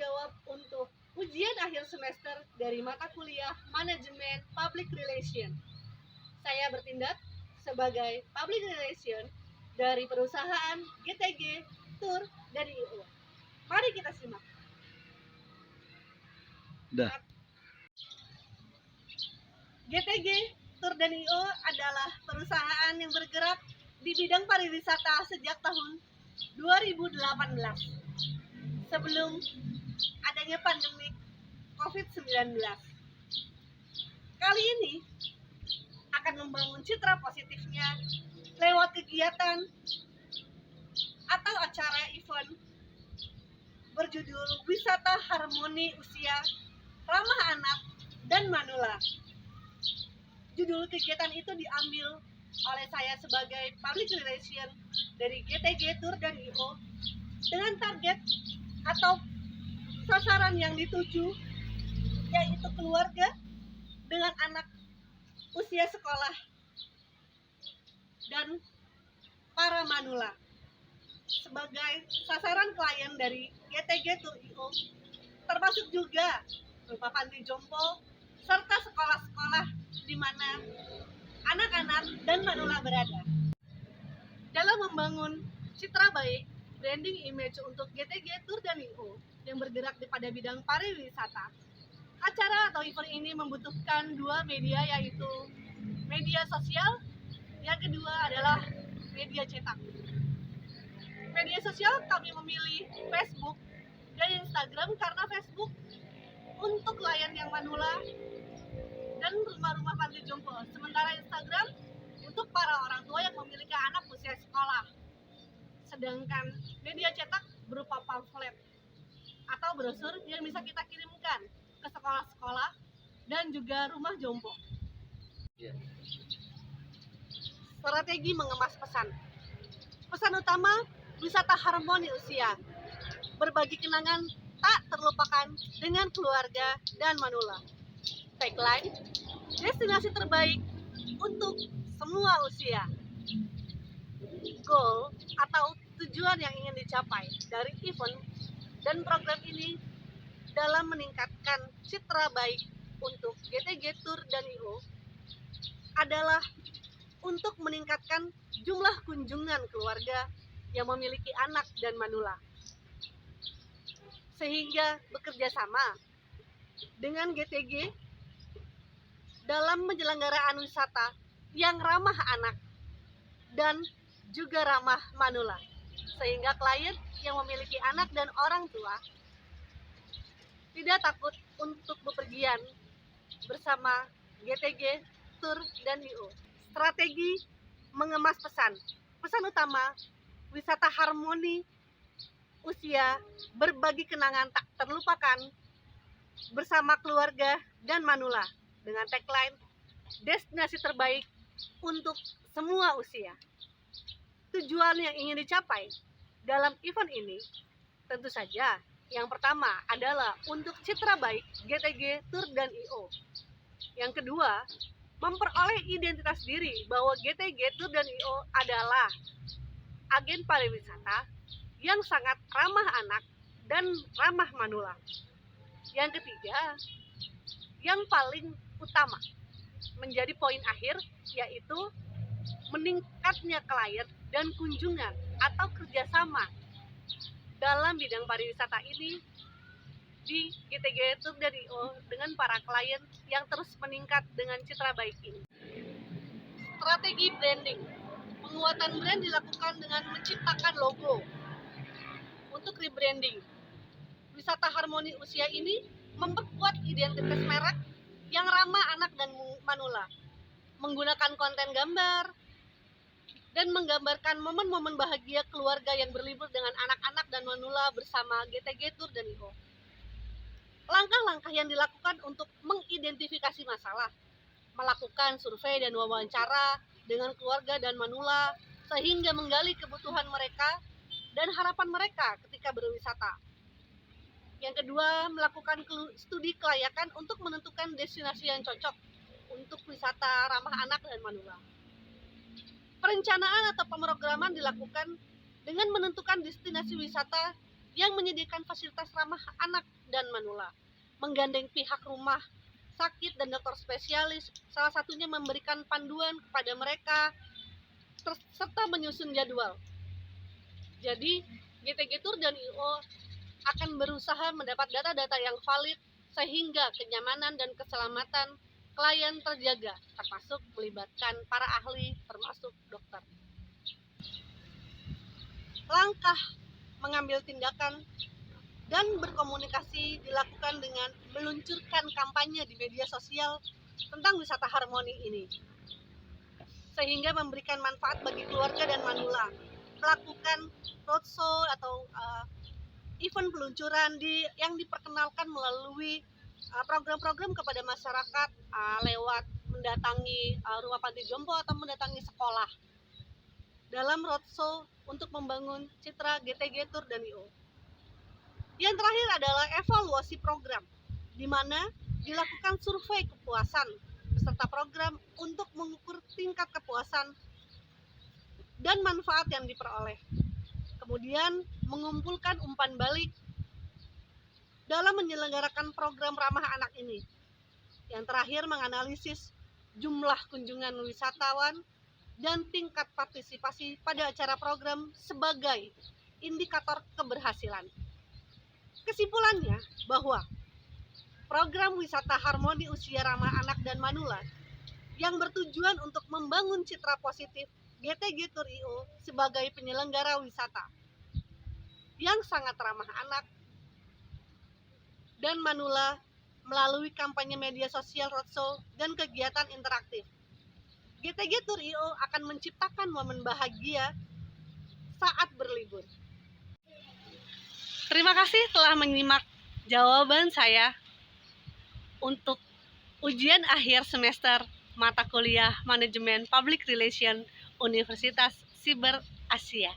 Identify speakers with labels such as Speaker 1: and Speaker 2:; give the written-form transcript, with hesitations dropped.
Speaker 1: jawab untuk ujian akhir semester dari mata kuliah Manajemen Public Relation. Saya bertindak sebagai Public Relation dari perusahaan GTG Tour dari IO. Mari kita simak. GTG Tour dan IO adalah perusahaan yang bergerak di bidang pariwisata sejak tahun 2018. Sebelum adanya pandemi COVID-19. Kali ini akan membangun citra positifnya lewat kegiatan atau acara event berjudul Wisata Harmoni Usia Ramah Anak dan Manula. Judul kegiatan itu diambil oleh saya sebagai Public Relation dari GTG Tour dan IO dengan target atau sasaran yang dituju yaitu keluarga dengan anak usia sekolah dan para manula. Sebagai sasaran klien dari GTG Tour IO termasuk juga berupa panti jompo serta sekolah-sekolah di mana anak-anak dan manula berada. Dalam membangun citra baik, branding image untuk GTG Tour dan IO yang bergerak pada bidang pariwisata, acara atau event ini membutuhkan dua media, yaitu media sosial, yang kedua adalah media cetak. Media sosial kami memilih Facebook dan Instagram karena Facebook untuk klien yang manula dan rumah-rumah panti jompo, sementara Instagram untuk para orang tua yang memiliki anak usia sekolah. Sedangkan media cetak berupa pamflet atau brosur yang bisa kita kirimkan ke sekolah-sekolah dan juga rumah jompo. Strategi mengemas pesan. Pesan utama, wisata harmoni usia, berbagi kenangan tak terlupakan dengan keluarga dan manula. Tagline, destinasi terbaik untuk semua usia. Goal atau tujuan yang ingin dicapai dari event dan program ini dalam meningkatkan citra baik untuk GTG Tour dan IO adalah untuk meningkatkan jumlah kunjungan keluarga yang memiliki anak dan manula, sehingga bekerja sama dengan GTG dalam penyelenggaraan wisata yang ramah anak dan juga ramah manula, sehingga klien yang memiliki anak dan orang tua tidak takut untuk bepergian bersama GTG Tour dan IO. Strategi mengemas pesan. Pesan utama, wisata harmoni usia, berbagi kenangan tak terlupakan bersama keluarga dan manula, dengan tagline, destinasi terbaik untuk semua usia. Tujuan yang ingin dicapai dalam event ini tentu saja yang pertama adalah untuk citra baik GTG Tour dan IO. Yang kedua, memperoleh identitas diri bahwa GTG Tour dan IO adalah agen pariwisata yang sangat ramah anak dan ramah manula. Yang ketiga, yang paling utama menjadi poin akhir, yaitu meningkatnya klien dan kunjungan atau kerjasama dalam bidang pariwisata ini di GTG Tour dan IO dengan para klien yang terus meningkat dengan citra baik ini. Strategi branding. Penguatan brand dilakukan dengan menciptakan logo untuk rebranding. Wisata harmoni usia ini memperkuat identitas merek yang ramah anak dan manula, menggunakan konten gambar dan menggambarkan momen-momen bahagia keluarga yang berlibur dengan anak-anak dan manula bersama GTG Tour dan IO. Langkah-langkah yang dilakukan untuk mengidentifikasi masalah, melakukan survei dan wawancara dengan keluarga dan manula sehingga menggali kebutuhan mereka dan harapan mereka ketika berwisata. Yang kedua, melakukan studi kelayakan untuk menentukan destinasi yang cocok untuk wisata ramah anak dan manula. Perencanaan atau pemrograman dilakukan dengan menentukan destinasi wisata yang menyediakan fasilitas ramah anak dan manula, menggandeng pihak rumah sakit dan dokter spesialis, salah satunya memberikan panduan kepada mereka serta menyusun jadwal. Jadi GTG Tour dan IO akan berusaha mendapat data-data yang valid sehingga kenyamanan dan keselamatan klien terjaga, termasuk melibatkan para ahli termasuk dokter. Langkah mengambil tindakan dan berkomunikasi dilakukan dengan meluncurkan kampanye di media sosial tentang wisata harmoni ini, sehingga memberikan manfaat bagi keluarga dan manula. Melakukan roadshow atau event peluncuran yang diperkenalkan melalui program-program kepada masyarakat lewat mendatangi rumah panti jompo atau mendatangi sekolah dalam roadshow untuk membangun citra GTG Tour dan IO. Yang terakhir adalah evaluasi program, di mana dilakukan survei kepuasan peserta program untuk mengukur tingkat kepuasan dan manfaat yang diperoleh. Kemudian mengumpulkan umpan balik dalam menyelenggarakan program ramah anak ini. Yang terakhir menganalisis jumlah kunjungan wisatawan dan tingkat partisipasi pada acara program sebagai indikator keberhasilan. Kesimpulannya bahwa program wisata harmoni usia ramah anak dan manula yang bertujuan untuk membangun citra positif GTG Tour IO sebagai penyelenggara wisata yang sangat ramah anak dan manula melalui kampanye media sosial, roadshow, dan kegiatan interaktif. GTG Tour IO akan menciptakan momen bahagia saat berlibur. Terima kasih telah menyimak jawaban saya untuk ujian akhir semester mata kuliah Manajemen Public Relation Universitas Siber Asia.